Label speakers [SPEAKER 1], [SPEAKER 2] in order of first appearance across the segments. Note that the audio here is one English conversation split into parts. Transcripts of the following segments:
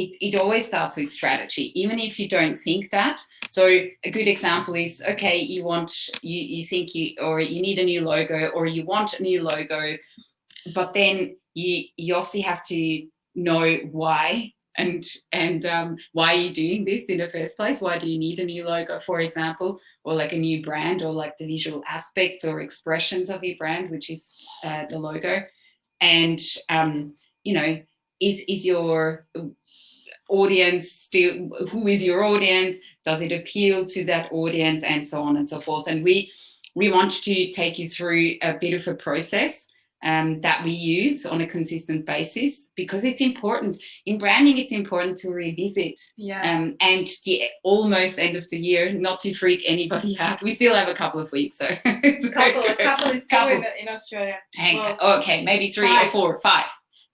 [SPEAKER 1] it always starts with strategy, even if you don't think that. So a good example is, okay, you think you need a new logo, or you want a new logo, but then you also have to know why, and why are you doing this in the first place? Why do you need a new logo, for example, or like a new brand, or like the visual aspects or expressions of your brand, which is the logo. And is your audience still, who is your audience, does it appeal to that audience, and so on and so forth. And we want to take you through a bit of a process that we use on a consistent basis, because it's important in branding. It's important to revisit. And the almost end of the year, not to freak anybody out, we still have a couple of weeks, so it's
[SPEAKER 2] a couple is still in Australia.
[SPEAKER 1] Okay, maybe 3 or 4, 5.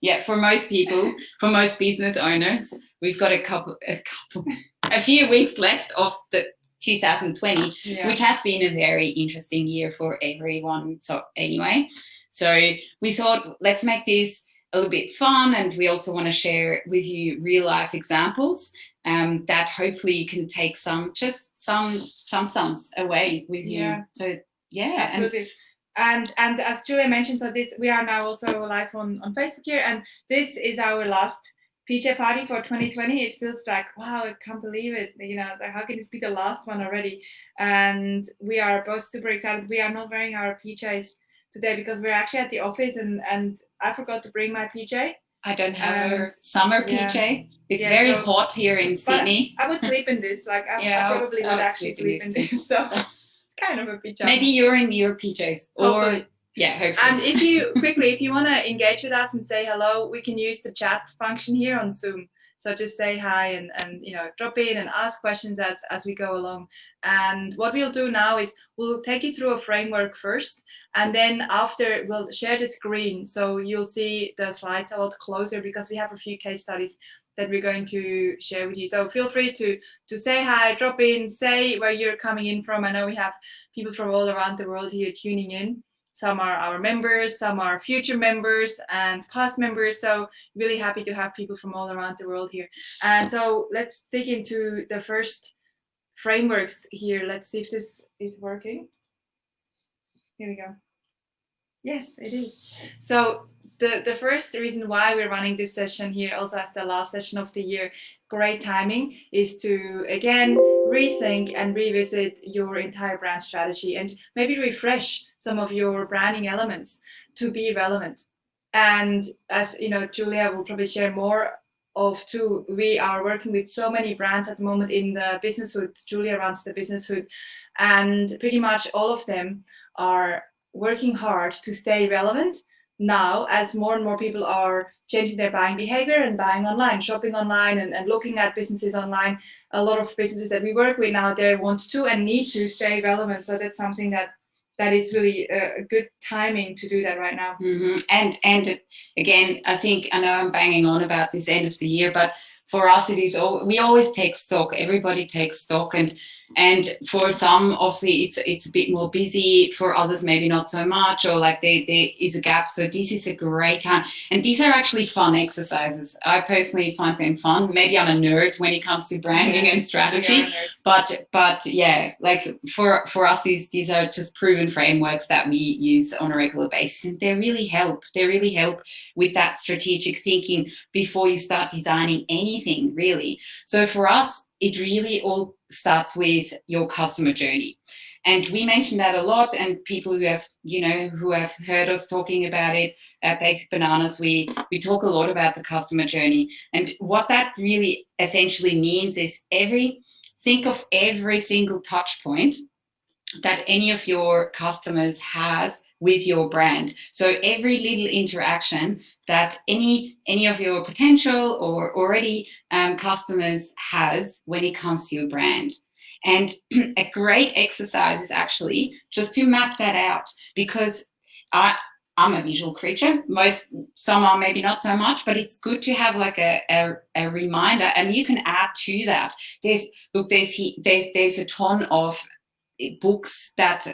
[SPEAKER 1] Yeah, for most people, for most business owners, we've got a few weeks left of the 2020, which has been a very interesting year for everyone. So anyway, so we thought, let's make this a little bit fun, and we also want to share with you real life examples that hopefully you can take some sums away with you. So yeah,
[SPEAKER 2] absolutely. And as Julia mentioned, so we are now also live on Facebook here, and this is our last PJ party for 2020. It feels like, wow, I can't believe it. How can this be the last one already? And we are both super excited. We are not wearing our PJs today because we're actually at the office, and I forgot to bring my PJ.
[SPEAKER 1] I don't have a summer PJ. It's very hot here in Sydney.
[SPEAKER 2] I would sleep in this. Like I probably would actually sleep in this. So kind of a pajama.
[SPEAKER 1] Maybe you're in your PJs.
[SPEAKER 2] Hopefully.
[SPEAKER 1] Hopefully.
[SPEAKER 2] And if you want to engage with us and say hello, we can use the chat function here on Zoom. So just say hi and drop in and ask questions as we go along. And what we'll do now is we'll take you through a framework first, and then after we'll share the screen, so you'll see the slides a lot closer, because we have a few case studies that we're going to share with you. So feel free to say hi, drop in, say where you're coming in from. I know we have people from all around the world here tuning in. Some are our members, some are future members and past members. So really happy to have people from all around the world here. And so let's dig into the first frameworks here. Let's see if this is working. Here we go. Yes, it is. So the first reason why we're running this session here, also as the last session of the year, great timing, is to again rethink and revisit your entire brand strategy and maybe refresh some of your branding elements to be relevant. And as you know, Julia will probably share more of too. We are working with so many brands at the moment in the business hood. Julia runs the business hood, and pretty much all of them are working hard to stay relevant now, as more and more people are changing their buying behavior and buying online, shopping online, and looking at businesses online. A lot of businesses that we work with now, they want to and need to stay relevant. So that's something that is really a good timing to do that right now.
[SPEAKER 1] Mm-hmm. And again, I know I'm banging on about this end of the year, but for us it is we always take stock. Everybody takes stock, and for some obviously it's a bit more busy, for others maybe not so much, or like there is a gap. So this is a great time, and these are actually fun exercises. I personally find them fun. Maybe I'm a nerd when it comes to branding and strategy, but yeah, like for us these are just proven frameworks that we use on a regular basis, and they really help with that strategic thinking before you start designing anything, really. So for us, it really all starts with your customer journey. And we mention that a lot, and people who have heard us talking about it at Basic Bananas, we talk a lot about the customer journey. And what that really essentially means is think of every single touch point that any of your customers has with your brand. So every little interaction that any of your potential or already customers has when it comes to your brand. And a great exercise is actually just to map that out, because I'm a visual creature. Some are maybe not so much, but it's good to have like a reminder, and you can add to that. There's a ton of books that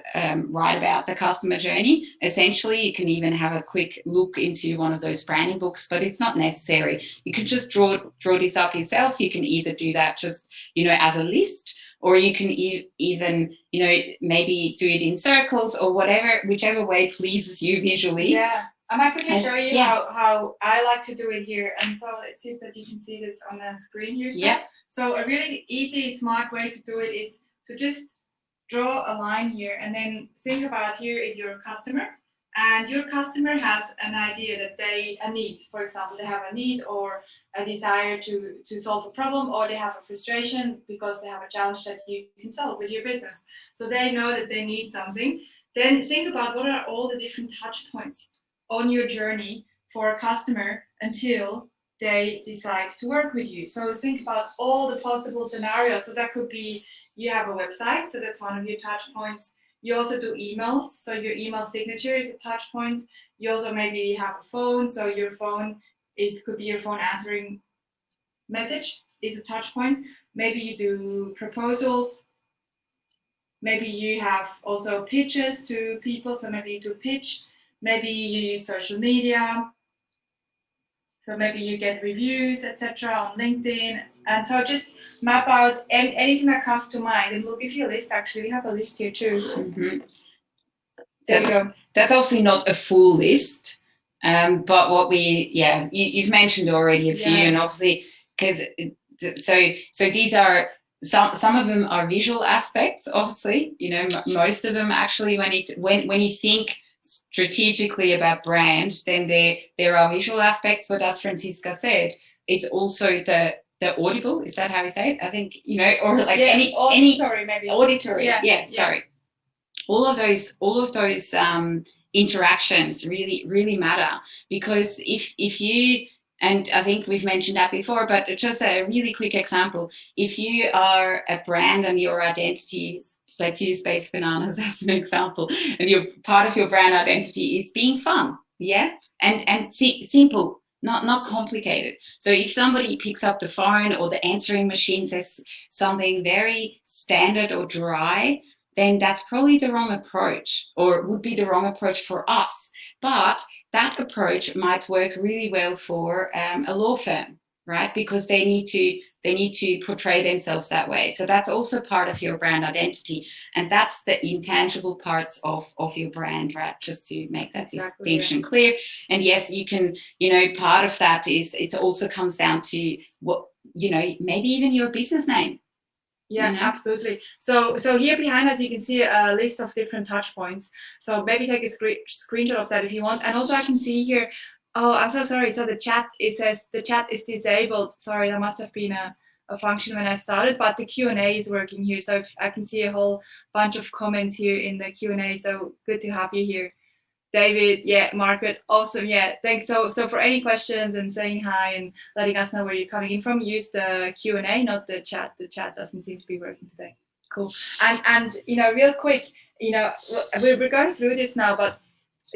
[SPEAKER 1] write about the customer journey. Essentially, you can even have a quick look into one of those branding books, but it's not necessary. You can just draw this up yourself. You can either do that just, you know, as a list, or you can even, you know, maybe do it in circles or whatever, whichever way pleases you visually.
[SPEAKER 2] Yeah. I might quickly show you how I like to do it here. And so let's see if that you can see this on the screen here.
[SPEAKER 1] Yeah.
[SPEAKER 2] So a really easy, smart way to do it is to just draw a line here and then think about here is your customer. And your customer has an idea that a need, for example, they have a need or a desire to solve a problem, or they have a frustration because they have a challenge that you can solve with your business. So they know that they need something. Then think about what are all the different touch points on your journey for a customer until they decide to work with you. So think about all the possible scenarios. So that could be you have a website, so that's one of your touch points. You also do emails, so your email signature is a touch point. You also maybe have a phone, so your phone could be your phone answering message is a touch point. Maybe you do proposals. Maybe you have also pitches to people, so maybe you do pitch. Maybe you use social media. So maybe you get reviews, etc. on LinkedIn. And so just map out anything that comes to mind, and we'll give you a list. Actually, we have a list here too.
[SPEAKER 1] Mm-hmm.
[SPEAKER 2] There we go.
[SPEAKER 1] That's obviously not a full list, but what you've mentioned already a few, and obviously because so these are some of them are visual aspects. Obviously, you know, most of them actually when you think strategically about brand, then there are visual aspects. But as Franziska said, it's also the audible. Is that how we say it? I think, you know, or like any
[SPEAKER 2] auditory maybe.
[SPEAKER 1] Auditory. Yeah. Sorry. All of those interactions really matter, because if you, and I think we've mentioned that before, but just a really quick example, if you are a brand and your identity, let's use Space Bananas as an example, and your part of your brand identity is being fun, and simple, not complicated. So if somebody picks up the phone or the answering machine says something very standard or dry, then that's probably the wrong approach, or would be the wrong approach for us. But that approach might work really well for a law firm, right? Because they need to portray themselves that way. So that's also part of your brand identity, and that's the intangible parts of your brand, right? Just to make that distinction clear. And yes, you can, you know, part of that is it also comes down to what, you know, maybe even your business name.
[SPEAKER 2] Yeah, absolutely. So here behind us, you can see a list of different touch points. So maybe take a screenshot of that if you want. And also I can see here, oh, I'm so sorry. So the chat, it says the chat is disabled. Sorry, that must have been a function when I started, but the Q&A is working here. So I can see a whole bunch of comments here in the Q&A. So good to have you here. David, Margaret, awesome, thanks. So for any questions and saying hi and letting us know where you're coming in from, use the Q&A, not the chat. The chat doesn't seem to be working today. Cool. And you know, real quick, you know, we're going through this now, but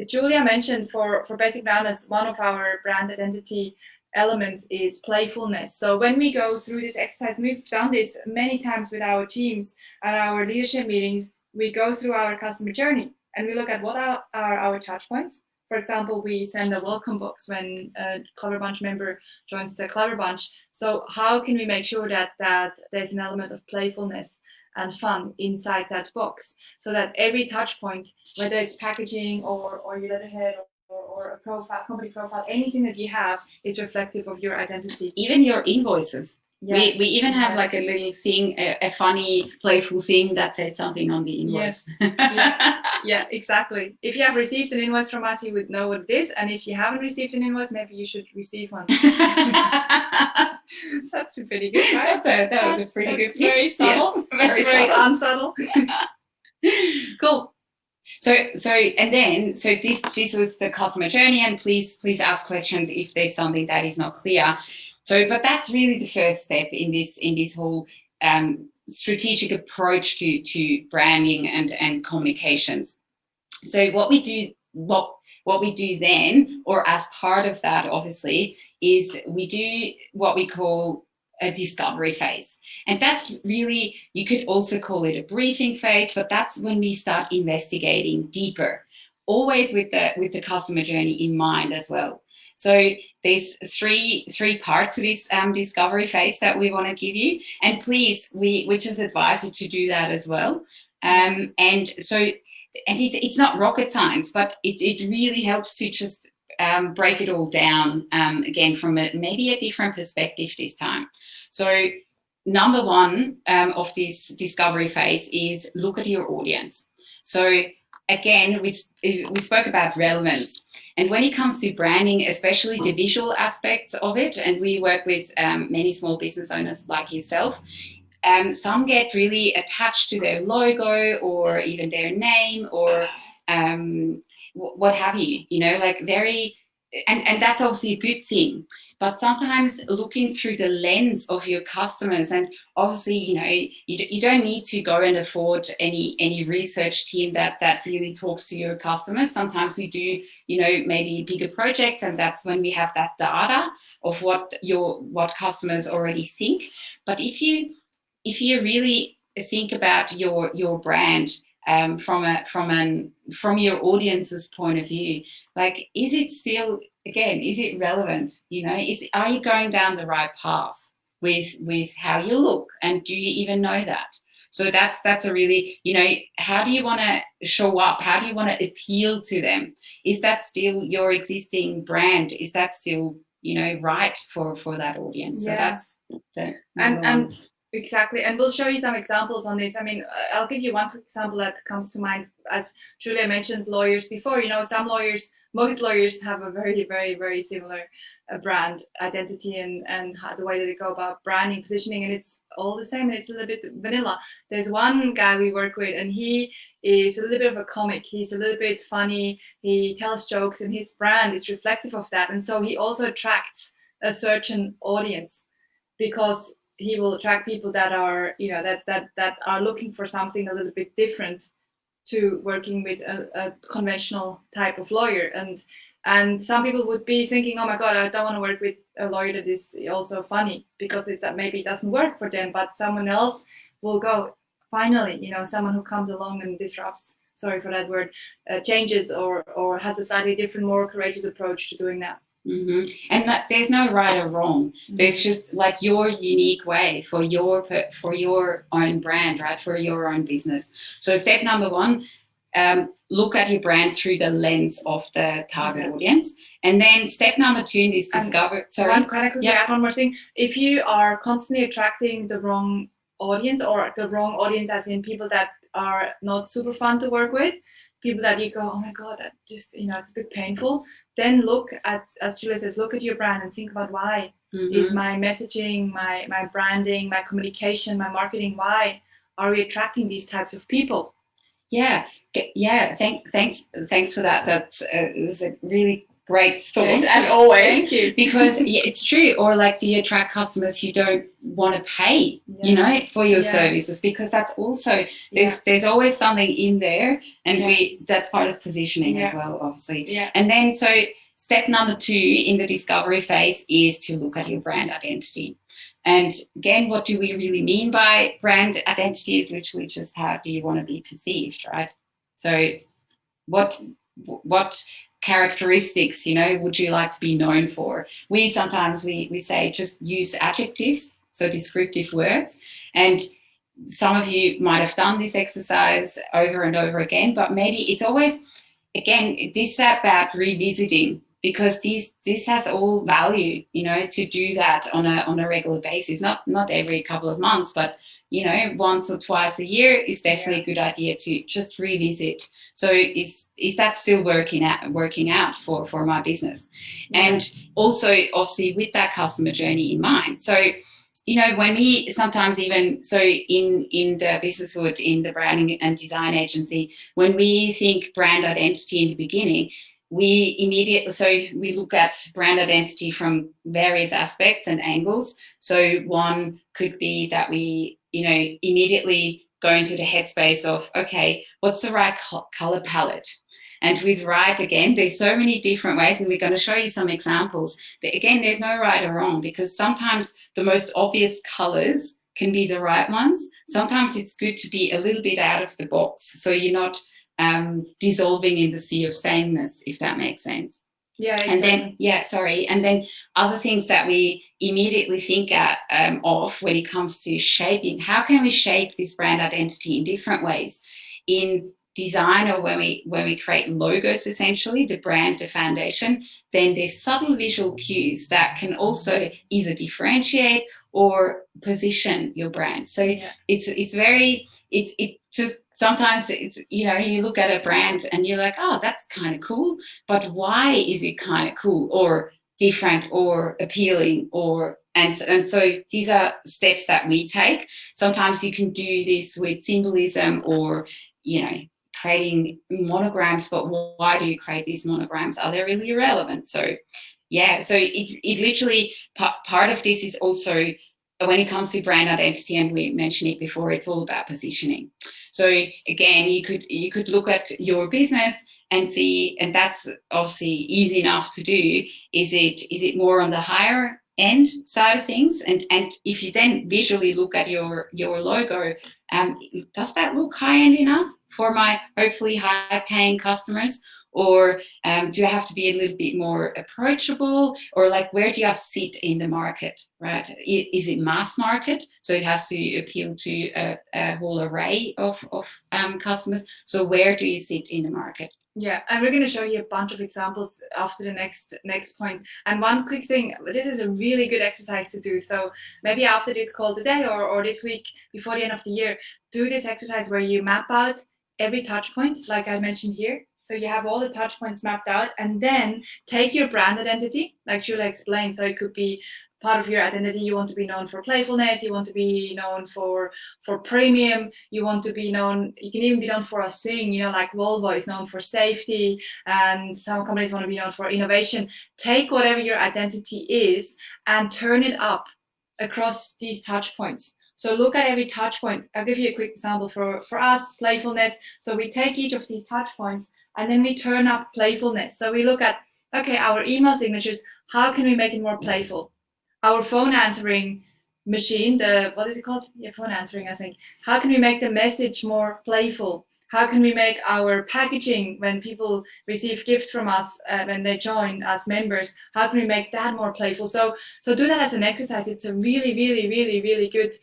[SPEAKER 2] Julia mentioned for Basic Rounders, one of our brand identity elements is playfulness. So when we go through this exercise, we've done this many times with our teams at our leadership meetings, we go through our customer journey. And we look at what are our touch points. For example, we send a welcome box when a Clever Bunch member joins the Clever Bunch. So how can we make sure that there's an element of playfulness and fun inside that box, so that every touch point, whether it's packaging or your letterhead or a profile, company profile, anything that you have is reflective of your identity.
[SPEAKER 1] Even your invoices. We even have like a little thing, a funny, playful thing that says something on the invoice.
[SPEAKER 2] Yeah, exactly. If you have received an invoice from us, you would know what it is. And if you haven't received an invoice, maybe you should receive one. That's pretty good, right?
[SPEAKER 1] That was a pretty good pitch.
[SPEAKER 2] Very subtle.
[SPEAKER 1] Yes,
[SPEAKER 2] very unsubtle. Cool.
[SPEAKER 1] So this was the customer journey, and please ask questions if there's something that is not clear. So, but that's really the first step in this whole strategic approach to branding and communications. So what we do then, or as part of that, obviously, is we do what we call a discovery phase. And that's really, you could also call it a briefing phase, but that's when we start investigating deeper, always with the customer journey in mind as well. So there's three parts of this discovery phase that we want to give you. And please, we just advise you to do that as well. And so, and it's not rocket science, but it really helps to just break it all down again from maybe a different perspective this time. So number one of this discovery phase is look at your audience. So again, we spoke about relevance. And when it comes to branding, especially the visual aspects of it, and we work with many small business owners like yourself, some get really attached to their logo or even their name or what have you, like very, and that's obviously a good thing. But sometimes looking through the lens of your customers, and obviously, you don't need to go and afford any research team that really talks to your customers. Sometimes we do, maybe bigger projects, and that's when we have that data of what customers already think. But if you really think about your brand from your audience's point of view, like, is it relevant? Are you going down the right path with how you look, and do you even know that? So that's a really, how do you want to show up? How do you want to appeal to them? Is that still your existing brand? Is that still, right for that audience?
[SPEAKER 2] Yeah.
[SPEAKER 1] So that's the
[SPEAKER 2] and exactly, and we'll show you some examples on this. I mean, I'll give you one quick example that comes to mind. As Julia mentioned, lawyers before, most lawyers have a very, very, very similar brand identity and the way that they go about branding, positioning, and it's all the same, and it's a little bit vanilla. There's one guy we work with, and he is a little bit of a comic. He's a little bit funny. He tells jokes, and his brand is reflective of that. And so he also attracts a certain audience, because he will attract people that are, that are looking for something a little bit different to working with a conventional type of lawyer. And some people would be thinking, oh my God, I don't want to work with a lawyer that is also funny, because that maybe doesn't work for them. But someone else will go, finally, someone who comes along and disrupts, sorry for that word, changes or has a slightly different, more courageous approach to doing that.
[SPEAKER 1] Mm-hmm. And there's no right or wrong. Mm-hmm. There's just like your unique way for your own brand, right? For your own business. So step number one, look at your brand through the lens of the target audience. And then step number two in this discover. Sorry.
[SPEAKER 2] Can I quickly add one more thing? If you are constantly attracting the wrong audience, or the wrong audience as in people that are not super fun to work with, people that you go, oh my God, that just, it's a bit painful, then look at, as Julia says, look at your brand and think about why. Mm-hmm. Is my messaging, my branding, my communication, my marketing, why are we attracting these types of people?
[SPEAKER 1] Yeah. Thanks for that. That's a really great thought, as always.
[SPEAKER 2] Thank you.
[SPEAKER 1] Because it's true. Or like, do you attract customers who don't want to pay, for your services? Because that's also, there's always something in there, and that's part of positioning as well, obviously.
[SPEAKER 2] Yeah.
[SPEAKER 1] And then so step number two in the discovery phase is to look at your brand identity. And again, what do we really mean by brand identity is literally just how do you want to be perceived, right? So what characteristics, would you like to be known for? We sometimes we say just use adjectives, so descriptive words. And some of you might have done this exercise over and over again, but maybe it's always, again, this is about revisiting, because this has all value, to do that on a regular basis, not every couple of months, but once or twice a year is definitely a good idea to just revisit. So is that still working out for my business? And also obviously with that customer journey in mind. So when we sometimes even, so in the Businesswood, in the branding and design agency, when we think brand identity in the beginning, we look at brand identity from various aspects and angles. So one could be that we, immediately go into the headspace of, okay, what's the right color palette? And with right, again, there's so many different ways, and we're going to show you some examples. Again, there's no right or wrong, because sometimes the most obvious colors can be the right ones. Sometimes it's good to be a little bit out of the box, so you're not dissolving in the sea of sameness, if that makes sense.
[SPEAKER 2] Yeah, exactly.
[SPEAKER 1] And then, and then other things that we immediately think of when it comes to shaping, how can we shape this brand identity in different ways? In design, or when we create logos, essentially, the brand, the foundation, then there's subtle visual cues that can also either differentiate or position your brand. So it just sometimes it's, you look at a brand and you're like, oh, that's kind of cool, but why is it kind of cool or different or appealing? And so these are steps that we take. Sometimes you can do this with symbolism, or creating monograms, but why do you create these monograms? Are they really relevant? So it literally, part of this is also, when it comes to brand identity, and we mentioned it before, it's all about positioning. So again, you could look at your business and see, and that's obviously easy enough to do. Is it more on the higher end side of things? And if you then visually look at your logo, does that look high end enough for my hopefully high paying customers? Or do I have to be a little bit more approachable? Or like, where do I sit in the market, right? Is it mass market? So it has to appeal to a whole array of customers. So where do you sit in the market?
[SPEAKER 2] Yeah, and we're going to show you a bunch of examples after the next point. And one quick thing, this is a really good exercise to do. So maybe after this call today, or this week before the end of the year, do this exercise where you map out every touch point, like I mentioned here. So you have all the touch points mapped out, and then take your brand identity, like Shula explained. So it could be part of your identity. You want to be known for playfulness. You want to be known for premium. You want to be known. You can even be known for a thing. Like Volvo is known for safety, and some companies want to be known for innovation. Take whatever your identity is and turn it up across these touch points. So look at every touch point. I'll give you a quick example for us, playfulness. So we take each of these touch points and then we turn up playfulness. So we look at, okay, our email signatures, how can we make it more playful? Our phone answering machine, what is it called? Yeah, phone answering, I think. How can we make the message more playful? How can we make our packaging, when people receive gifts from us, when they join as members, how can we make that more playful? So do that as an exercise. It's a really, really, really, really good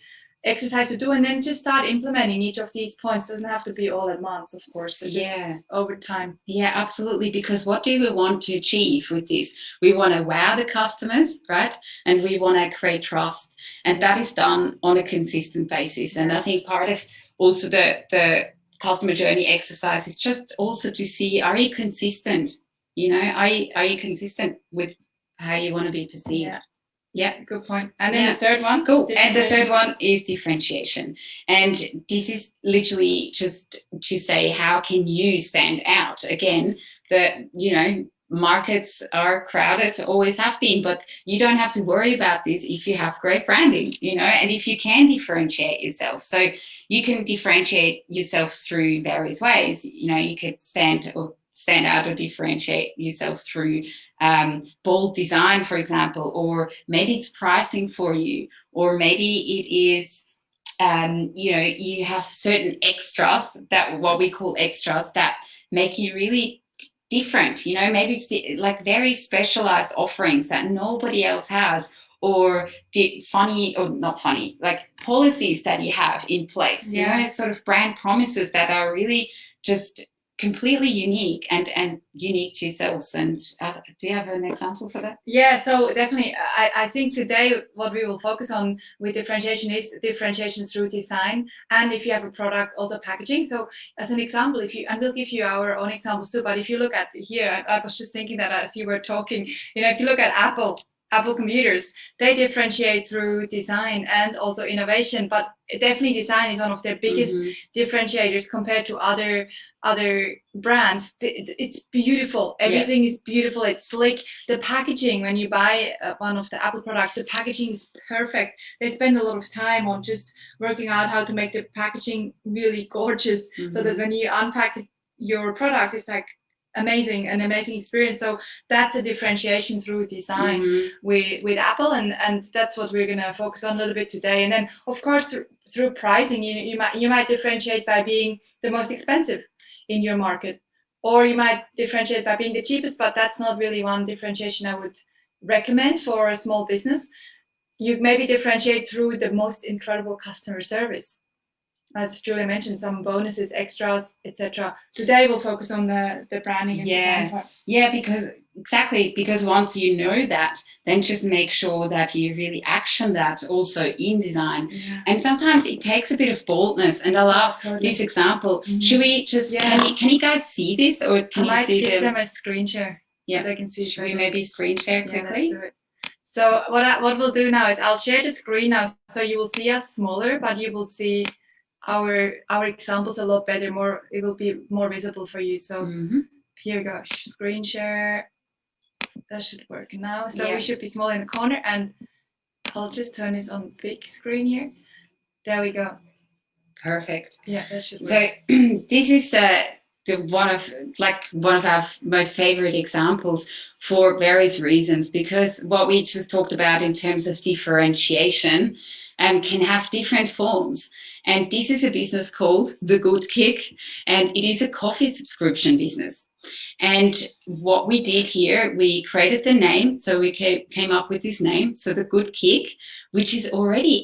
[SPEAKER 2] exercise to do, and then just start implementing each of these points. It doesn't have to be all at once, of course. So just over time.
[SPEAKER 1] Yeah, absolutely. Because what do we want to achieve with this? We want to wow the customers, right? And we want to create trust, and that is done on a consistent basis. And I think part of also the customer journey exercise is just also to see, are you consistent? Are you consistent with how you want to be perceived? Yeah,
[SPEAKER 2] good point. And then the third one.
[SPEAKER 1] Cool. And the third one is differentiation. And this is literally just to say, how can you stand out? Again, markets are crowded, always have been, but you don't have to worry about this if you have great branding, and if you can differentiate yourself. So you can differentiate yourself through various ways. You could stand out or differentiate yourself through bold design, for example, or maybe it's pricing for you, or maybe it is you have certain extras, that what we call extras, that make you really different. Maybe it's like very specialized offerings that nobody else has, or funny, or not funny, like policies that you have in place. Sort of brand promises that are really just completely unique and unique to yourselves. And do you have an example for that?
[SPEAKER 2] Yeah, so definitely, I think today what we will focus on with differentiation is differentiation through design, and if you have a product, also packaging. So as an example, and we'll give you our own examples too, but if you look at here, I was just thinking that as you were talking, if you look at Apple computers, they differentiate through design and also innovation, but definitely design is one of their biggest differentiators compared to other brands. It's beautiful. Everything is beautiful. It's slick. The packaging, when you buy one of the Apple products, the packaging is perfect. They spend a lot of time on just working out how to make the packaging really gorgeous, so that when you unpack your product, it's like an amazing experience. So that's a differentiation through design with Apple, and that's what we're gonna focus on a little bit today. And then of course through pricing, you might differentiate by being the most expensive in your market, or you might differentiate by being the cheapest, but that's not really one differentiation I would recommend for a small business. You maybe differentiate through the most incredible customer service. As Julia mentioned, some bonuses, extras, etc. Today we'll focus on the branding and design part.
[SPEAKER 1] Yeah, because once you know that, then just make sure that you really action that also in design. And sometimes it takes a bit of boldness, and I love this example. Should we just, can you guys see this, or can you see
[SPEAKER 2] give them a screen share?
[SPEAKER 1] Yeah,
[SPEAKER 2] they can see.
[SPEAKER 1] Should we maybe screen share quickly?
[SPEAKER 2] Let's do it. So what we'll do now is I'll share the screen now, so you will see us smaller, but you will see our examples a lot better. It will be more visible for you. So here we go. Screen share. That should work now. So we should be small in the corner, and I'll just turn this on big screen here. There we go.
[SPEAKER 1] Perfect.
[SPEAKER 2] Yeah, that should work.
[SPEAKER 1] So this is one of our most favorite examples for various reasons, because what we just talked about in terms of differentiation can have different forms. And this is a business called The Good Kick, and it is a coffee subscription business. And what we did here, we created the name, so we came up with this name, so The Good Kick, which is already,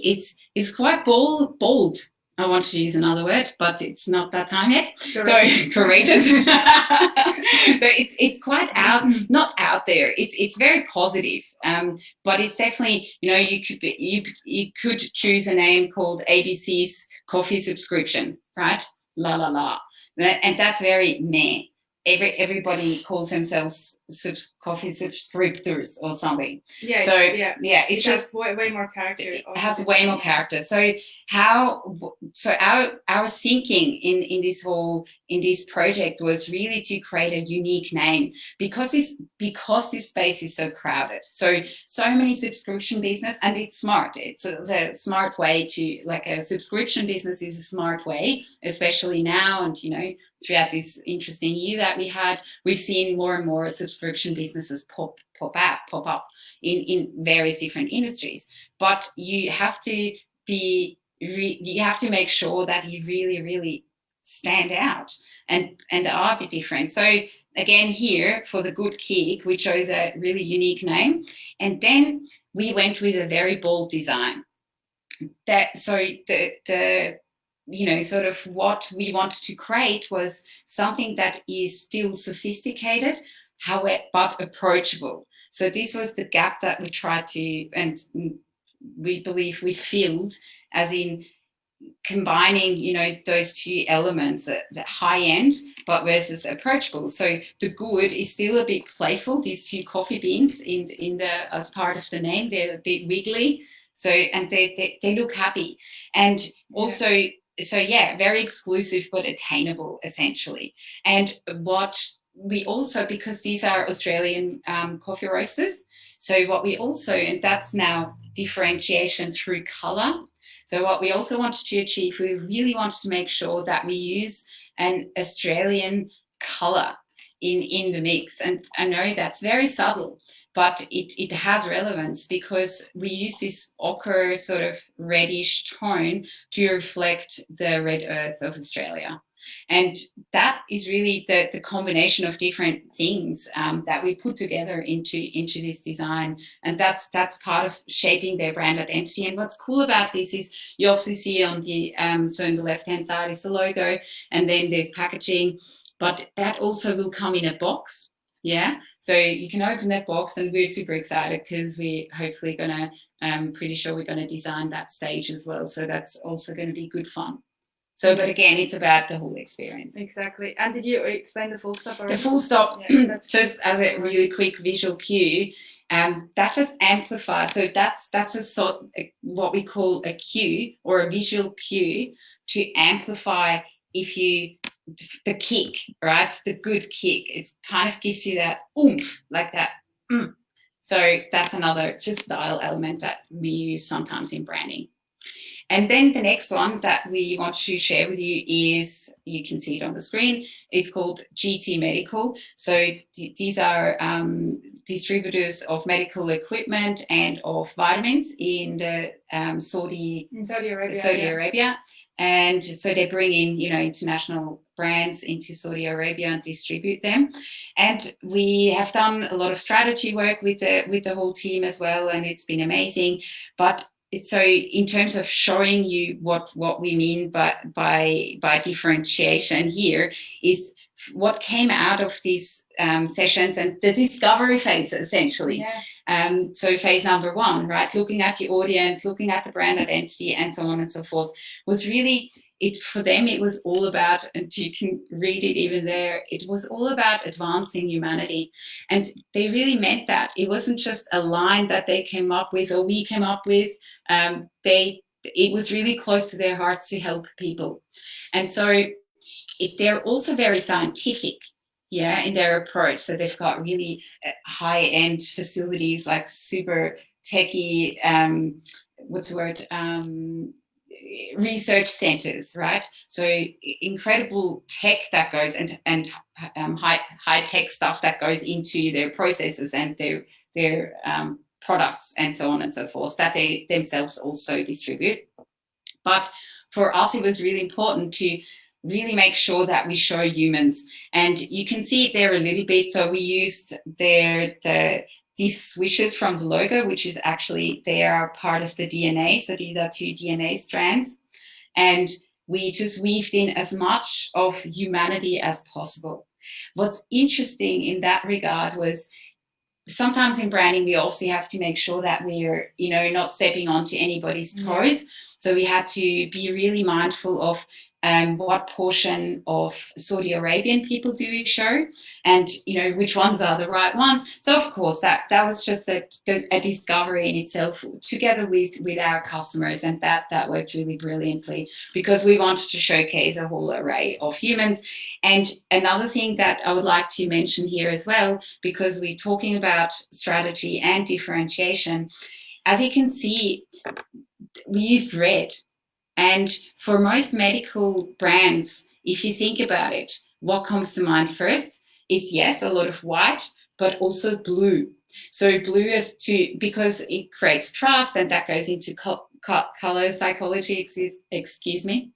[SPEAKER 1] it's quite bold. I wanted to use another word, but it's not that time yet. Correct. So courageous. So it's quite not out there. It's very positive, but it's definitely, you could choose a name called ABC's Coffee Subscription, right? La la la, and that's very meh. Everybody calls themselves coffee subscriptors or something. It's just
[SPEAKER 2] way more character.
[SPEAKER 1] It has way more character. So our thinking in this project was really to create a unique name, because this space is so crowded. So many subscription business, and it's smart. It's a smart way to, like, a subscription business is a smart way, especially now, and throughout this interesting year that we've seen more and more subscription businesses pop up in various different industries. But you have to make sure that you really, really stand out and are a bit different. So again, here for The Good Kick, we chose a really unique name, and then we went with a very bold design. Sort of what we wanted to create was something that is still sophisticated, however, but approachable. So this was the gap that we tried to, and we believe we filled, as in combining, those two elements, the high end, but versus approachable. So the good is still a bit playful. These two coffee beans as part of the name, they're a bit wiggly. So, and they look happy. And also, very exclusive but attainable, essentially. And what we also, because these are Australian coffee roasters, so what we also, and that's now differentiation through colour. So what we also wanted to achieve, we really wanted to make sure that we use an Australian colour in the mix. And I know that's very subtle, but it has relevance, because we use this ochre sort of reddish tone to reflect the red earth of Australia. And that is really the combination of different things that we put together into this design. And that's part of shaping their brand identity. And what's cool about this is you obviously see on the, so on the left-hand side is the logo, and then there's packaging, but that also will come in a box. Yeah, so you can open that box, and we're super excited because we're hopefully going to, pretty sure we're going to design that stage as well. So that's also going to be good fun. So, but again, it's about the whole experience.
[SPEAKER 2] Exactly. And did you explain the full stop already?
[SPEAKER 1] The full stop, just as a really quick visual cue, that just amplifies. So that's a sort, what we call a cue, or a visual cue, to amplify the kick, right? The good kick. It kind of gives you that oomph, like that. So that's another just style element that we use sometimes in branding. And then the next one that we want to share with you is, you can see it on the screen, it's called GT Medical. So these are distributors of medical equipment and of vitamins in the Saudi Arabia. And so they bring in, you know, international brands into Saudi Arabia and distribute them. And we have done a lot of strategy work with the whole team as well, and it's been amazing. But so in terms of showing you what we mean by differentiation here is what came out of these sessions and the discovery phase, essentially. So phase number one, right, looking at the audience, looking at the brand identity, and so on and so forth, was really, for them, it was all about, and you can read it even there, it was all about advancing humanity. And they really meant that. It wasn't just a line that they came up with or we came up with. It was really close to their hearts to help people. And so they're also very scientific, in their approach. So they've got really high-end facilities, like super techie, research centers, right? So incredible tech that goes and high tech stuff that goes into their processes and their products and so on and so forth that they themselves also distribute. But for us, it was really important to really make sure that we show humans, and you can see it there a little bit. So we used these swishes from the logo, which is actually, they are part of the DNA. So these are 2 DNA strands, and we just weaved in as much of humanity as possible. What's interesting in that regard was, sometimes in branding, we also have to make sure that we're, you know, not stepping onto anybody's toes. So we had to be really mindful of what portion of Saudi Arabian people do we show, and, you know, which ones are the right ones. So of course that was just a discovery in itself, together with our customers, and that worked really brilliantly, because we wanted to showcase a whole array of humans. And another thing that I would like to mention here as well, because we're talking about strategy and differentiation, as you can see, we used red. And for most medical brands, if you think about it, what comes to mind first? It's, yes, a lot of white, but also blue. So blue is because it creates trust, and that goes into color psychology, excuse me.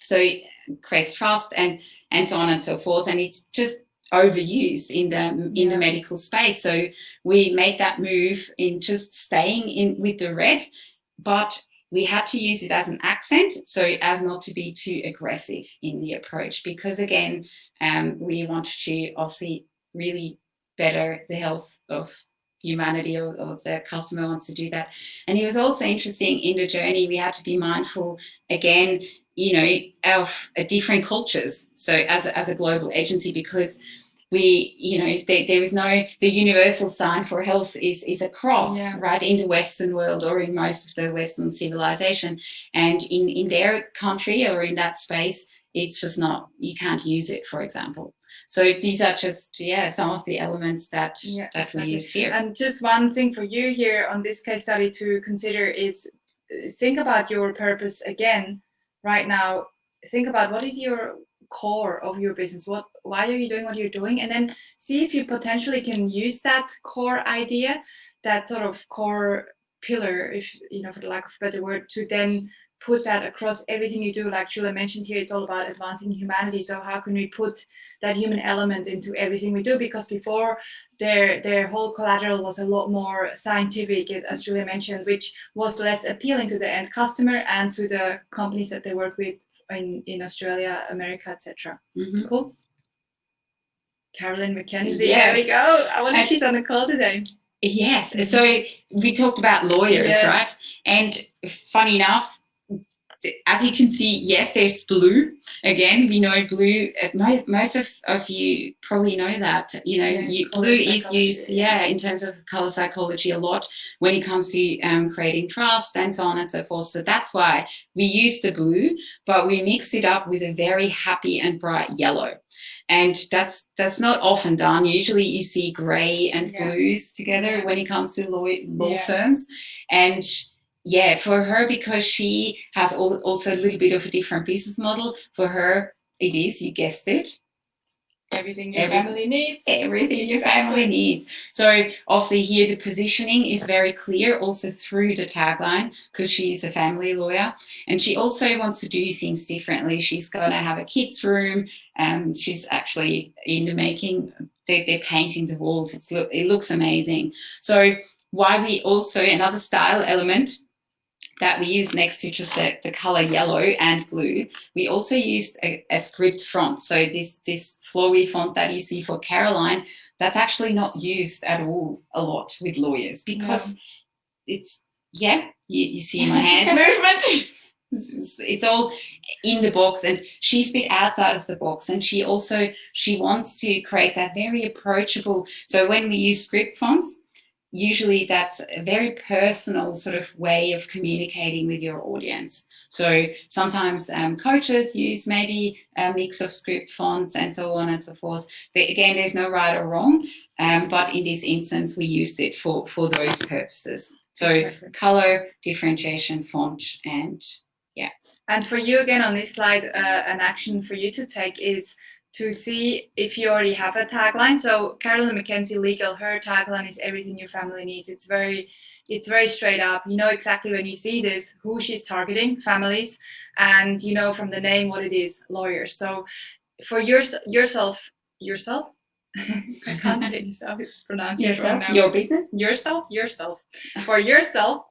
[SPEAKER 1] So it creates trust and so on and so forth. And it's just overused in the medical space. So we made that move in just staying in with the red, but we had to use it as an accent, so as not to be too aggressive in the approach, because again, we want to obviously really better the health of humanity, or the customer wants to do that. And it was also interesting in the journey, we had to be mindful, again, you know, of different cultures. So as a global agency, because we, you know, there is no, the universal sign for health is a cross, right, in the Western world, or in most of the Western civilization. And in their country or in that space, it's just not, you can't use it, for example. So these are just, some of the elements that we use here.
[SPEAKER 2] And just one thing for you here on this case study to consider is, think about your purpose again right now. Think about, what is your core of your business? Why are you doing what you're doing? And then see if you potentially can use that core idea, that sort of core pillar, if you know, for the lack of a better word, to then put that across everything you do. Like Julia mentioned here, it's all about advancing humanity. So how can we put that human element into everything we do? Because before, their whole collateral was a lot more scientific, as Julia mentioned, which was less appealing to the end customer and to the companies that they work with in Australia, America, etc. Cool. Carolyn McKenzie, there we go. I wonder if she's on the call today.
[SPEAKER 1] Yes. So we talked about lawyers, right? And funny enough, as you can see, yes, there's blue. Again, we know blue. Most of you probably know that. You know, blue is used, in terms of color psychology a lot when it comes to creating trust and so on and so forth. So that's why we use the blue, but we mix it up with a very happy and bright yellow. And that's not often done. Usually you see grey and blues together when it comes to law firms. And yeah, for her, because she has also a little bit of a different business model. For her, it is, you guessed it,
[SPEAKER 2] everything your family needs.
[SPEAKER 1] Everything your family needs. So obviously here the positioning is very clear also through the tagline, because she's a family lawyer and she also wants to do things differently. She's going to have a kids room. She's actually in the making, they're painting the walls. It looks amazing. So why we also, another style element that we used next to just the color yellow and blue, we also used a script font. So this flowy font that you see for Caroline, that's actually not used at all a lot with lawyers, because it's, yeah, you see my hand movement. It's all in the box, and she's a bit outside of the box, and she wants to create that very approachable. So when we use script fonts, usually that's a very personal sort of way of communicating with your audience. So sometimes coaches use maybe a mix of script fonts and so on and so forth. Again, there's no right or wrong, but in this instance, we used it for those purposes. So exactly. Color, differentiation, font, and yeah.
[SPEAKER 2] And for you, again, on this slide, an action for you to take is to see if you already have a tagline. So Carolyn McKenzie Legal, her tagline is everything your family needs. It's very straight up. You know exactly when you see this who she's targeting, families, and you know from the name what it is, lawyers. So for yourself, I can't say this. I was pronouncing it wrong now.
[SPEAKER 1] Your business,
[SPEAKER 2] yourself. For yourself,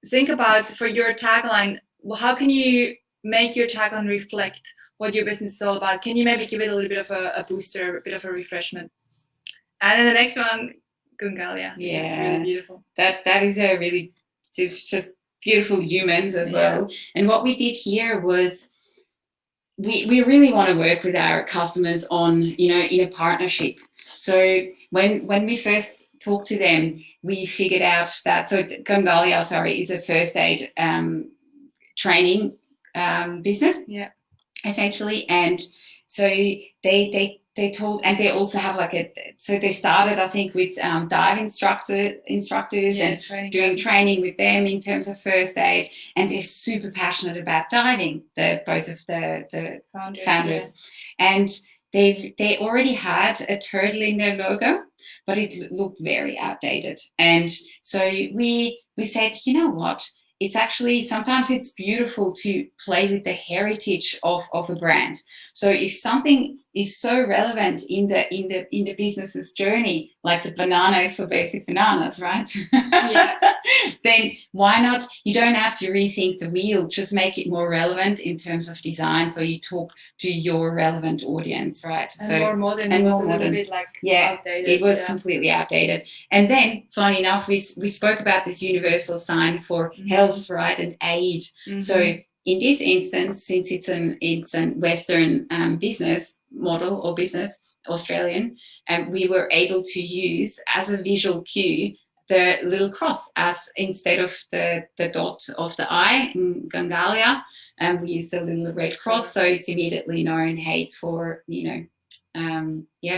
[SPEAKER 2] think about for your tagline. How can you make your tagline reflect what your business is all about? Can you maybe give it a little bit of a booster, a bit of a refreshment? And then the next one, Gungalia.
[SPEAKER 1] Yeah,
[SPEAKER 2] this is really beautiful.
[SPEAKER 1] That is a really just beautiful humans as well. And what we did here was we really want to work with our customers on, in a partnership. So when we first talked to them, we figured out that Gungalia, is a first aid training business, essentially, and so they told, and they also have so they started, I think, with dive instructors and doing training with them in terms of first aid, and they're super passionate about diving. Both of the founders. And they already had a turtle in their logo, but it looked very outdated, and so we said, you know what? It's actually, sometimes it's beautiful to play with the heritage of a brand. So if something is so relevant in the business's journey, like the bananas for basic bananas, right? Then why not? You don't have to rethink the wheel, just make it more relevant in terms of design, so you talk to your relevant audience, right?
[SPEAKER 2] And more modern. And more modern. A little bit outdated.
[SPEAKER 1] It was completely outdated. And then, funny enough, we spoke about this universal sign for health, right, and aid. So in this instance, since it's an Western business model or business, Australian, and we were able to use as a visual cue the little cross as instead of the dot of the I in Gungalia, and we used a little red cross, so it's immediately known, hey, it's for,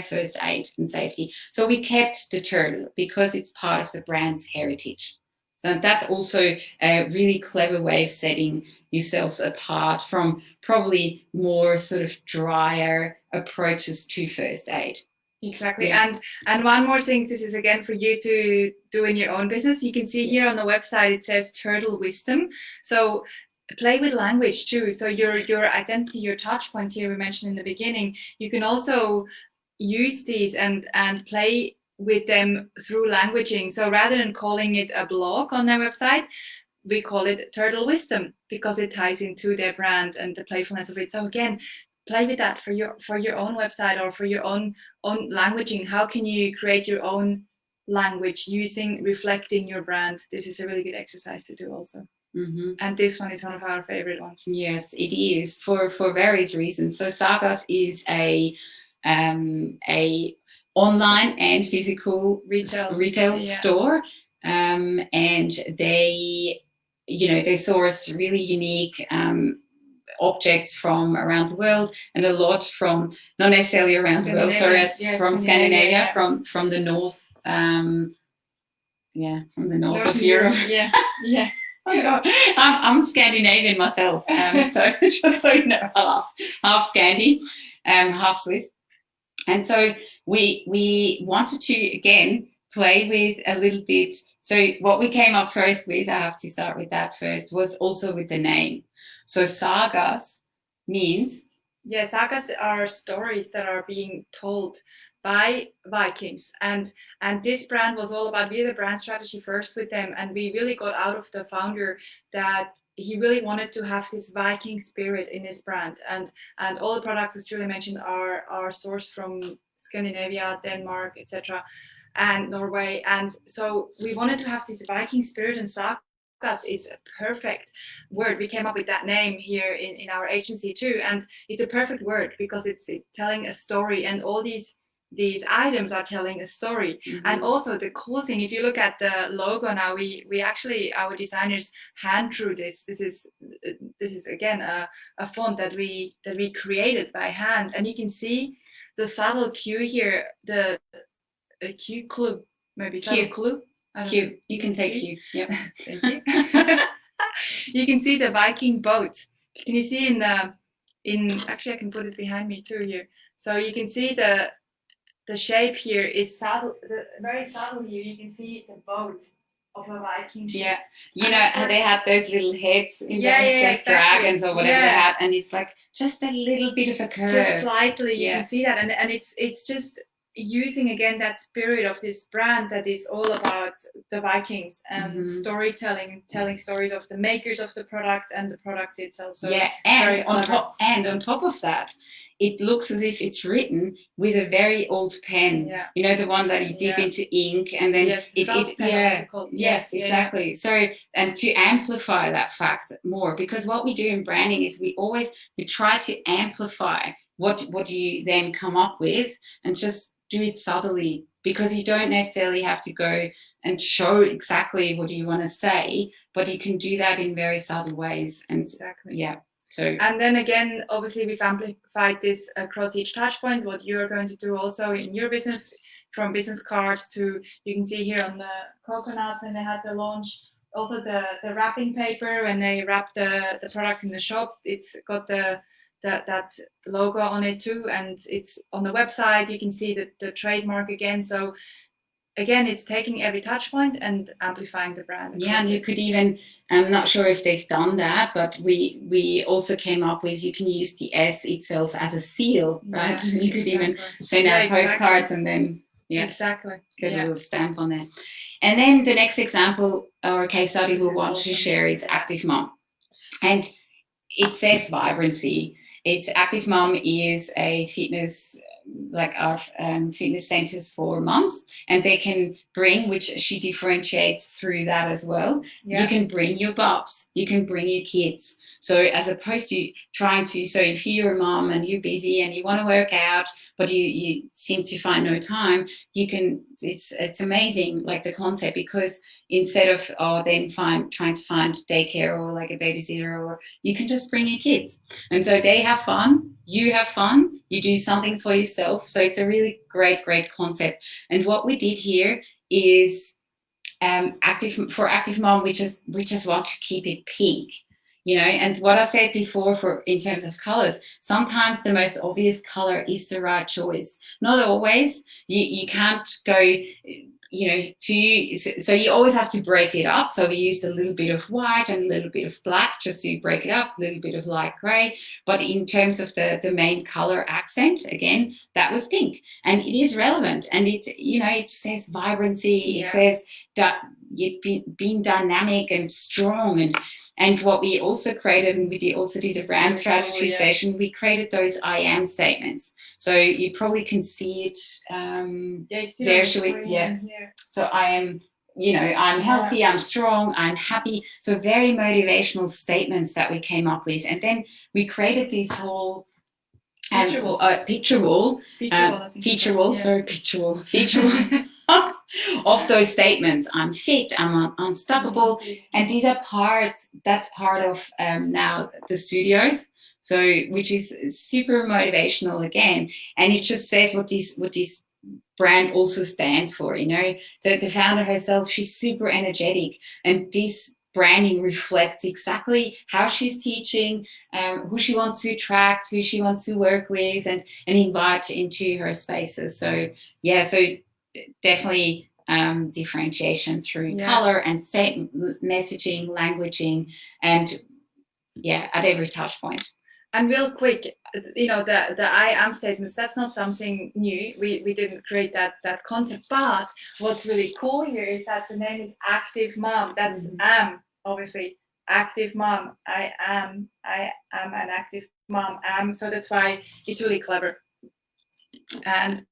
[SPEAKER 1] first aid and safety. So we kept the turtle because it's part of the brand's heritage. So that's also a really clever way of setting yourselves apart from probably more sort of drier approaches to first aid.
[SPEAKER 2] Exactly. Yeah. And one more thing, this is again for you to do in your own business. You can see here on the website, it says Turtle Wisdom. So play with language too. So your identity, your touch points here we mentioned in the beginning, you can also use these and play with them through languaging. So rather than calling it a blog on their website, we call it Turtle Wisdom because it ties into their brand and the playfulness of it. So again, play with that for your own website or for your own languaging. How can you create your own language reflecting your brand? This is a really good exercise to do also. And this one is one of our favorite ones.
[SPEAKER 1] Yes, it is for various reasons. So Sagas is a online and physical retail store, and they source really unique objects from around the world, and a lot from not necessarily around the world, from Scandinavia, from the north Yeah, from the north of Europe.
[SPEAKER 2] Yeah, yeah.
[SPEAKER 1] I'm Scandinavian myself, so just so you know, half Scandi, half Swiss. And so we wanted to, again, play with a little bit. So what we came up first with, I have to start with that first, was also with the name. So sagas means...
[SPEAKER 2] Yeah, sagas are stories that are being told by Vikings, and this brand was all about, we had a brand strategy first with them, and we really got out of the founder that he really wanted to have this Viking spirit in his brand, and all the products, as Julie mentioned, are sourced from Scandinavia, Denmark, etc., and Norway, and so we wanted to have this Viking spirit, and sagas is a perfect word. We came up with that name here in our agency too, and it's a perfect word because it's telling a story, and all these items are telling a story. Mm-hmm. And also the cool thing, if you look at the logo now, we actually, our designers hand drew this. This is again a font that we created by hand, and you can see the subtle Q here, the Q clue, maybe subtle clue.
[SPEAKER 1] Q. You can say Q. Yep.
[SPEAKER 2] Thank you. You can see the Viking boat. Can you see in actually I can put it behind me too here. So you can see the shape here is subtle, very subtle here. You can see the boat of a Viking ship.
[SPEAKER 1] Yeah. You know how they had those little heads in those
[SPEAKER 2] exactly.
[SPEAKER 1] dragons or whatever they had, and it's like just a little bit of a curve.
[SPEAKER 2] Just slightly, you can see that, and it's just using again that spirit of this brand that is all about the Vikings and storytelling, telling stories of the makers of the product and the product itself. So
[SPEAKER 1] yeah, and on top of that, it looks as if it's written with a very old pen. Yeah. You know, the one that you dip into ink, and then yes, exactly. So, and to amplify that fact more, because what we do in branding is we try to amplify what you then come up with, and just do it subtly, because you don't necessarily have to go and show exactly what you want to say, but you can do that in very subtle ways. And
[SPEAKER 2] exactly.
[SPEAKER 1] Yeah. So,
[SPEAKER 2] and then again, obviously we've amplified this across each touch point, what you're going to do also in your business, from business cards to, you can see here on the coconuts when they had the launch, also the wrapping paper when they wrap the products in the shop, it's got that logo on it too, and it's on the website. You can see the trademark again. So again, it's taking every touch point and amplifying the brand.
[SPEAKER 1] Yeah, and you could even, I'm not sure if they've done that, but we also came up with, you can use the S itself as a seal, right? Yeah, you could even send out postcards and then get a little stamp on there. And then the next example or case study we want to share is Active Mom. And it says vibrancy. Active Mom is a fitness, like our fitness centers for moms, and they can bring, which she differentiates through that as well. Yeah. You can bring your bubs, you can bring your kids. So as opposed to trying to, so if you're a mom and you're busy and you want to work out, but you seem to find no time, you can, it's amazing, like the concept, because instead of then trying to find daycare or like a babysitter, or you can just bring your kids. And so they have fun, you have fun, you do something for yourself. So it's a really great concept. And what we did here is Active Mom, we just want to keep it pink. You know, and what I said before, in terms of colors, sometimes the most obvious color is the right choice. Not always. You can't go, you know, so you always have to break it up. So we used a little bit of white and a little bit of black just to break it up, a little bit of light gray. But in terms of the main color accent, again, that was pink. And it is relevant. And it says vibrancy, it says being dynamic and strong. And what we also created, and we also did a brand strategy session, we created those I am statements. So you probably can see it there. So I am, I'm healthy, I'm strong, I'm happy. So very motivational statements that we came up with. And then we created this whole feature wall of those statements. I'm fit, I'm unstoppable. And these are that's part of now the studios. So, which is super motivational again. And it just says what these brand also stands for. You know, the founder herself, she's super energetic, and this branding reflects exactly how she's teaching, who she wants to attract, who she wants to work with, and invite into her spaces. So yeah, so definitely differentiation through color and messaging, languaging, and yeah, at every touch point.
[SPEAKER 2] And real quick, you know, the I am statements, that's not something new. We didn't create that concept. But what's really cool here is that the name is Active Mom. That's am, obviously. Active Mom. I am an active mom. So that's why it's really clever. And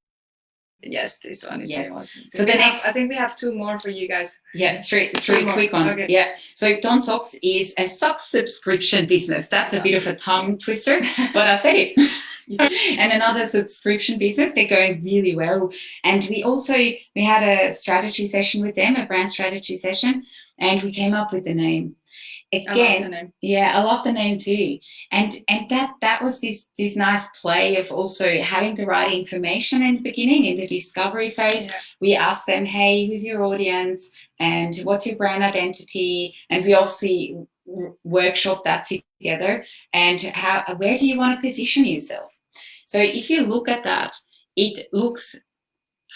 [SPEAKER 2] yes, this one is very awesome. So the next, I think we have 2 more for you guys.
[SPEAKER 1] Yeah, three quick ones. Okay. Yeah. So Dawn Socks is a sock subscription business. That's a bit of a tongue twister, but I said it. And another subscription business. They're going really well. And we had a strategy session with them, a brand strategy session, and we came up with the name. Again, I love the name. Yeah, I love the name too. And that was this nice play of also having the right information in the beginning, in the discovery phase. Yeah. We asked them, hey, who's your audience and what's your brand identity? And we obviously workshop that together. And where do you want to position yourself? So if you look at that, it looks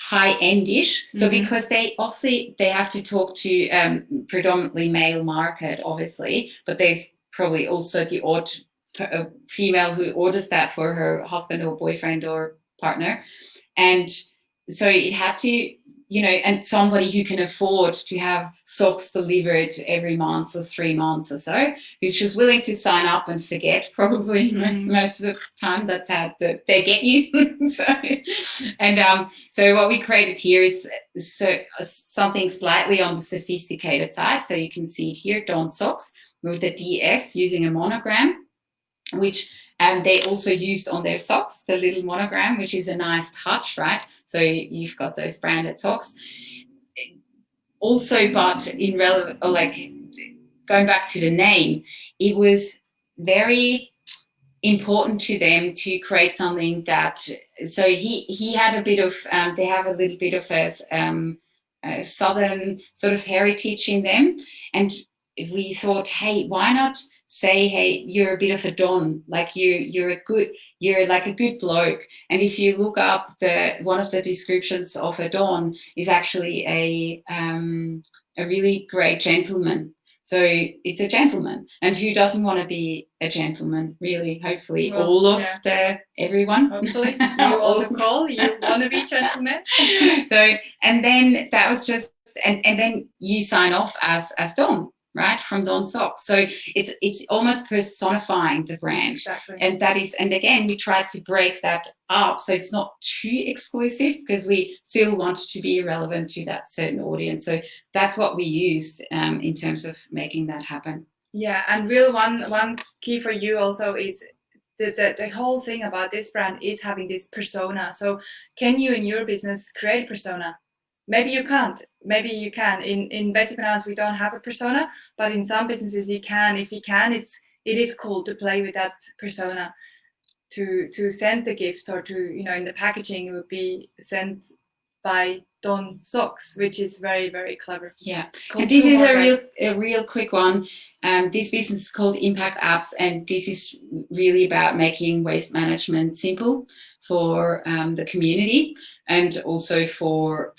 [SPEAKER 1] high-endish. So because they have to talk to predominantly male market, obviously, but there's probably also the odd female who orders that for her husband or boyfriend or partner. And so it had to, you know, and somebody who can afford to have socks delivered every month or 3 months or so, who's just willing to sign up and forget probably most of the time. That's how they get you. So what we created here is something slightly on the sophisticated side. So you can see it here, Dawn Socks with the DS using a monogram, which they also used on their socks, the little monogram, which is a nice touch, right? So you've got those branded socks. Also, but in relevant, or like going back to the name, it was very important to them to create something that. So he had a bit of. They have a little bit of a southern sort of heritage in them, and we thought, hey, why not say, hey, you're a bit of a don, like you're like a good bloke. And if you look up one of the descriptions of a don is actually a really great gentleman. So it's a gentleman, and who doesn't want to be a gentleman? Really, hopefully, everyone. Hopefully, you on the call, you want to be gentlemen. So, and then that was just, and then you sign off as Dawn, right, from Dawn Socks. So it's almost personifying the brand. Exactly. And that is, and again, we try to break that up so it's not too exclusive, because we still want to be relevant to that certain audience. So that's what we used in terms of making that happen. Yeah, and real one key for you also is the whole thing about this brand is having this persona. So can you in your business create a persona? Maybe you can't. Maybe you can. In Basic Finance, we don't have a persona, but in some businesses you can. If you can, it is cool to play with that persona, to send the gifts, or to, you know, in the packaging it would be sent by Dawn Socks, which is very, very clever. Yeah, and this is a real quick one. This business is called Impact Apps, and this is really about making waste management simple for the community and also for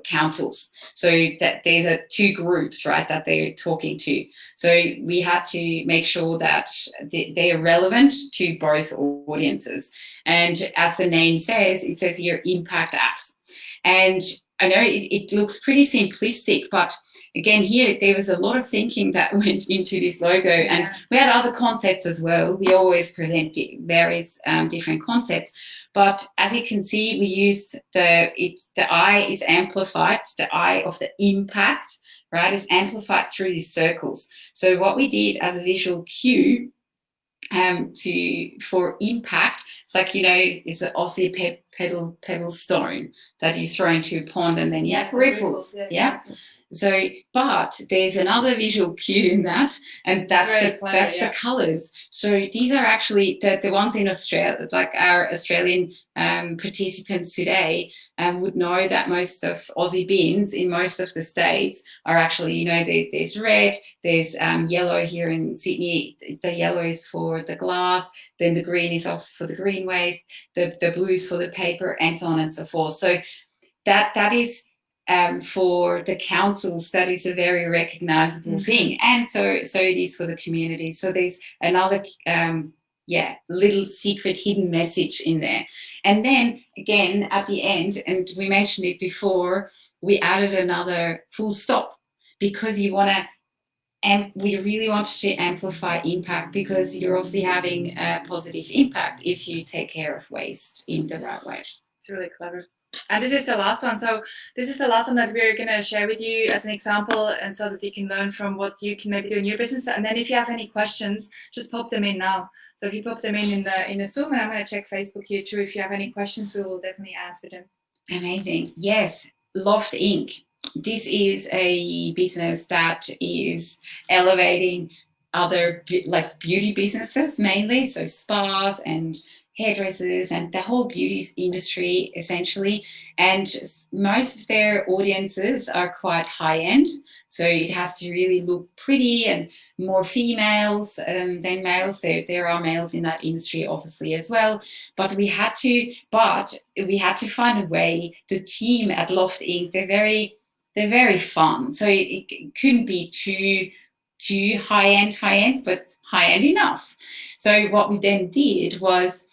[SPEAKER 1] councils. So that there's 2 groups, right, that they're talking to. So we had to make sure that they are relevant to both audiences. And as the name says, it says here Impact Apps. And I know it looks pretty simplistic, but again, here there was a lot of thinking that went into this logo, and we had other concepts as well. We always present various different concepts, but as you can see, we used the I is amplified, the I of the impact, right, is amplified through these circles. So what we did as a visual cue for impact, it's like, you know, it's an Aussie pebble stone that you throw into a pond, and then you have ripples. Yeah. So, but there's another visual cue in that, and that's the colours. So these are actually the ones in Australia, like our Australian participants today would know that most of Aussie bins in most of the states are actually, you know, there's red, there's yellow here in Sydney. The yellow is for the glass, then the green is also for the green waste, the blue is for the paper, and so on and so forth. So that is for the councils, that is a very recognizable thing, and so it is for the community. So there's another little secret hidden message in there. And then again at the end, and we mentioned it before, we added another full stop, because you want to, and we really want to amplify impact, because you're also having a positive impact if you take care of waste in the right way.
[SPEAKER 2] It's really clever. And this is the last one. So this is the last one that we're going to share with you as an example, and so that you can learn from what you can maybe do in your business. And then if you have any questions, just pop them in now. So if you pop them in the Zoom, and I'm going to check Facebook here too. If you have any questions, we will definitely answer them.
[SPEAKER 1] Amazing. Yes, Loft Inc. This is a business that is elevating other like beauty businesses mainly, so spas and hairdressers and the whole beauty industry essentially. And most of their audiences are quite high end, so it has to really look pretty, and more females than males. There are males in that industry obviously as well, but we had to find a way. The team at Loft Inc., they're very fun, so it couldn't be too high end, but high end enough. So what we then did was,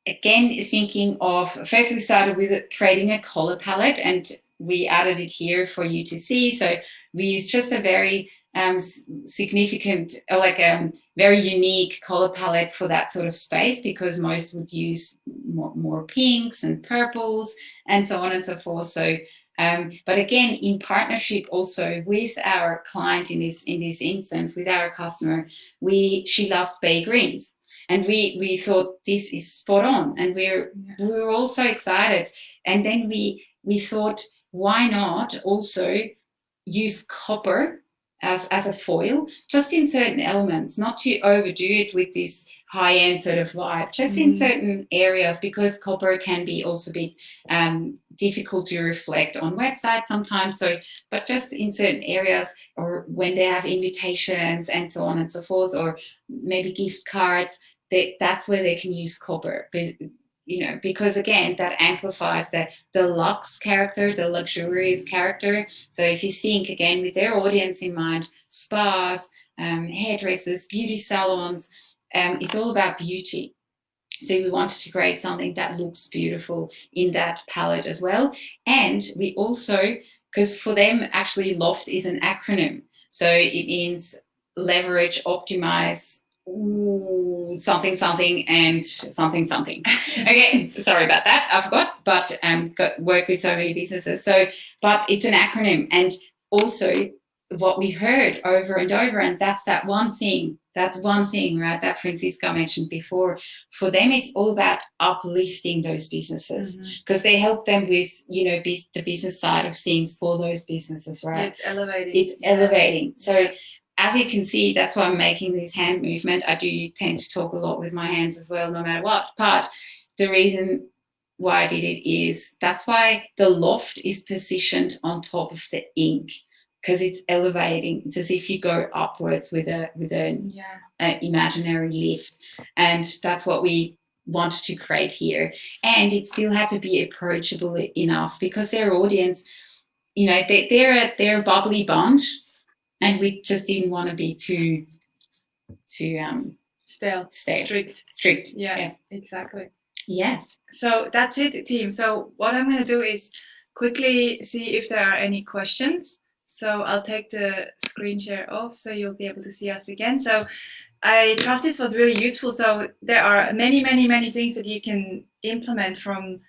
[SPEAKER 1] again, thinking of, first we started with creating a color palette, and we added it here for you to see. So we used just a very significant, very unique color palette for that sort of space, because most would use more pinks and purples and so on and so forth. So but again, in partnership also with our client, in this instance, with our customer, she loved bay greens. And we thought this is spot on, and we were all so excited. And then we thought, why not also use copper as a foil, just in certain elements, not to overdo it with this high-end sort of vibe, just in certain areas, because copper can also be difficult to reflect on websites sometimes. So, but just in certain areas, or when they have invitations and so on and so forth, or maybe gift cards, that's where they can use copper. You know, because again, that amplifies the luxe character, the luxurious character. So if you think again with their audience in mind, spas, hairdressers, beauty salons, it's all about beauty. So we wanted to create something that looks beautiful in that palette as well. And we also, because for them, actually, LOFT is an acronym. So it means leverage, optimize, something and something. Okay, sorry about that, I forgot, but work with so many businesses. So, but it's an acronym. And also what we heard over and over, and that's that one thing, right, that Franziska mentioned before. For them, it's all about uplifting those businesses, because they help them with, you know, the business side of things for those businesses, right?
[SPEAKER 2] Yeah, it's elevating.
[SPEAKER 1] It's elevating. So as you can see, that's why I'm making this hand movement. I do tend to talk a lot with my hands as well, no matter what. But the reason why I did it is, that's why the loft is positioned on top of the ink, because it's elevating. It's as if you go upwards with an imaginary lift, and that's what we wanted to create here. And it still had to be approachable enough, because their audience, you know, they're a bubbly bunch, and we just didn't want to be too
[SPEAKER 2] stale, strict. Yes, exactly.
[SPEAKER 1] Yes.
[SPEAKER 2] So that's it, team. So what I'm going to do is quickly see if there are any questions. So I'll take the screen share off, so you'll be able to see us again. So I trust this was really useful. So there are many things that you can implement from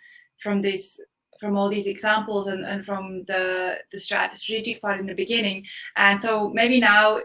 [SPEAKER 2] all these examples, and from the strategic part in the beginning. And so maybe now,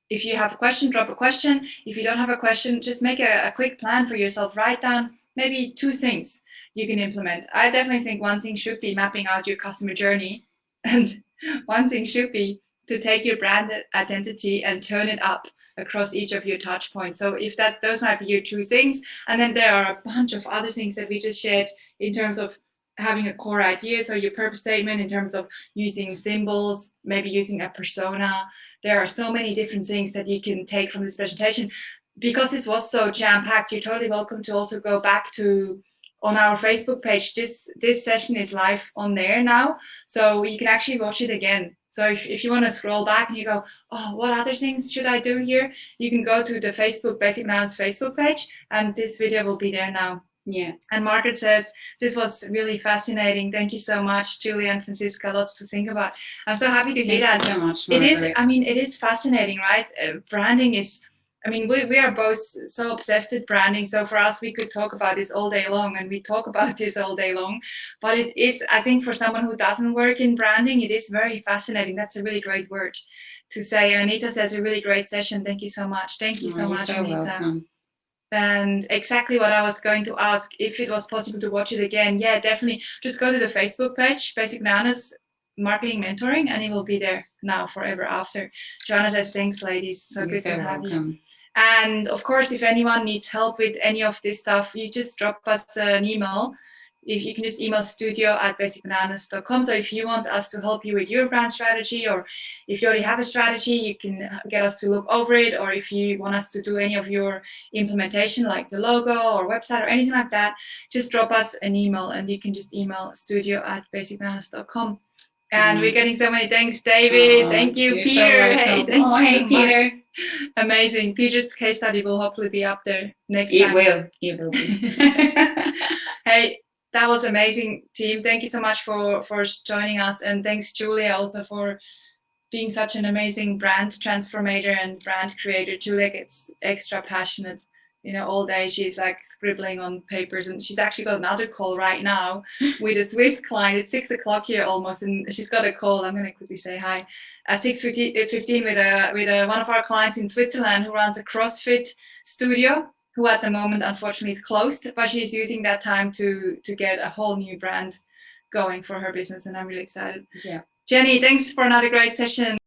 [SPEAKER 2] if you have a question, drop a question. If you don't have a question, just make a quick plan for yourself. Write down maybe 2 things you can implement. I definitely think one thing should be mapping out your customer journey, and one thing should be to take your brand identity and turn it up across each of your touch points. So if those might be your two things, and then there are a bunch of other things that we just shared in terms of having a core idea. So your purpose statement in terms of using symbols, maybe using a persona. There are so many different things that you can take from this presentation. Because this was so jam-packed, you're totally welcome to also go back to on our Facebook page. This session is live on there now, so you can actually watch it again. So if you want to scroll back and you go, oh, what other things should I do here? You can go to the Facebook Basic Bananas Facebook page, and this video will be there now.
[SPEAKER 1] Yeah.
[SPEAKER 2] And Margaret says, this was really fascinating. Thank you so much, Julia and Franziska. Lots to think about. I'm so happy to hear that.
[SPEAKER 1] Thank you so much,
[SPEAKER 2] Margaret. It is fascinating, right? Branding is, we are both so obsessed with branding. So for us, we could talk about this all day long, and we talk about this all day long. But it is, I think, for someone who doesn't work in branding, it is very fascinating. That's a really great word to say. And Anita says, a really great session. Thank you so much. Thank you so much, Anita.
[SPEAKER 1] Welcome.
[SPEAKER 2] And exactly what I was going to ask, if it was possible to watch it again. Yeah, definitely. Just go to the Facebook page, Basic Bananas Marketing Mentoring, and it will be there now forever after. Joanna says, thanks, ladies. So good to have you. And of course, if anyone needs help with any of this stuff, you just drop us an email. You can just email studio@basicbananas.com. So if you want us to help you with your brand strategy, or if you already have a strategy, you can get us to look over it. Or if you want us to do any of your implementation, like the logo or website or anything like that, just drop us an email, and you can just email studio@basicbananas.com. And we're getting so many thanks, David. Thank you, Peter. Hey, thanks so Peter. Much. Amazing. Peter's case study will hopefully be up there next time.
[SPEAKER 1] It will be.
[SPEAKER 2] Hey, that was amazing, team. Thank you so much for joining us. And thanks, Julia, also for being such an amazing brand transformator and brand creator. Julia gets extra passionate, all day. She's like scribbling on papers, and she's actually got another call right now with a Swiss client. It's 6 o'clock here almost, and she's got a call. I'm going to quickly say hi at 6:15 with one of our clients in Switzerland who runs a CrossFit studio, who at the moment unfortunately is closed, but she's using that time to get a whole new brand going for her business, and I'm really excited.
[SPEAKER 1] Yeah.
[SPEAKER 2] Jenny, thanks for another great session.